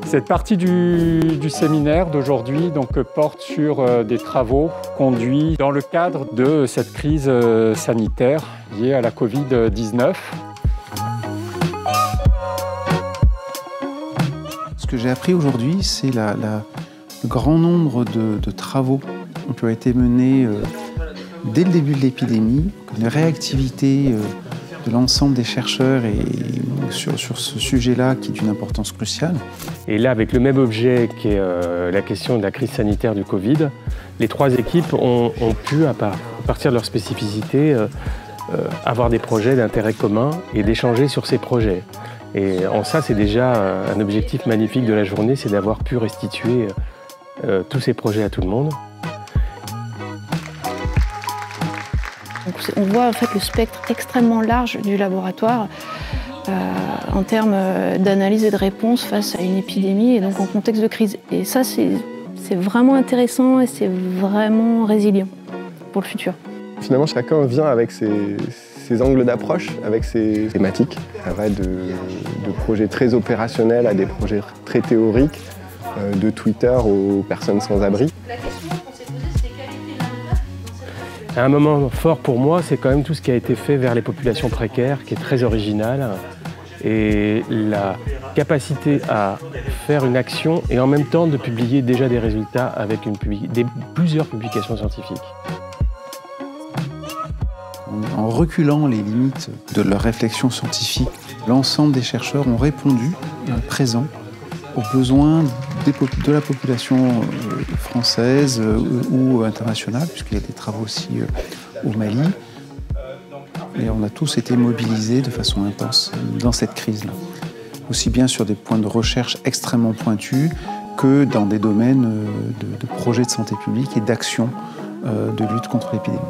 Cette partie du séminaire d'aujourd'hui porte sur des travaux conduits dans le cadre de cette crise sanitaire liée à la Covid-19. Ce que j'ai appris aujourd'hui, c'est le grand nombre de travaux qui ont été menés dès le début de l'épidémie, une réactivité de l'ensemble des chercheurs et sur ce sujet-là qui est d'une importance cruciale. Et là, avec le même objet qui est la question de la crise sanitaire du Covid, les trois équipes ont pu, à partir de leur spécificité, avoir des projets d'intérêt commun et d'échanger sur ces projets. Et en ça, c'est déjà un objectif magnifique de la journée, c'est d'avoir pu restituer tous ces projets à tout le monde. On voit en fait le spectre extrêmement large du laboratoire en termes d'analyse et de réponse face à une épidémie et donc en contexte de crise. Et ça, c'est vraiment intéressant et c'est vraiment résilient pour le futur. Finalement, chacun vient avec ses angles d'approche, avec ses thématiques. Ça va de projets très opérationnels à des projets très théoriques, de Twitter aux personnes sans abri. Un moment fort pour moi, c'est quand même tout ce qui a été fait vers les populations précaires, qui est très original. Et la capacité à faire une action et en même temps de publier déjà des résultats avec plusieurs publications scientifiques. En reculant les limites de leur réflexion scientifique, l'ensemble des chercheurs ont répondu présent aux besoins de la population française ou internationale, puisqu'il y a des travaux aussi au Mali. Et on a tous été mobilisés de façon intense dans cette crise-là. Aussi bien sur des points de recherche extrêmement pointus que dans des domaines de projets de santé publique et d'action de lutte contre l'épidémie.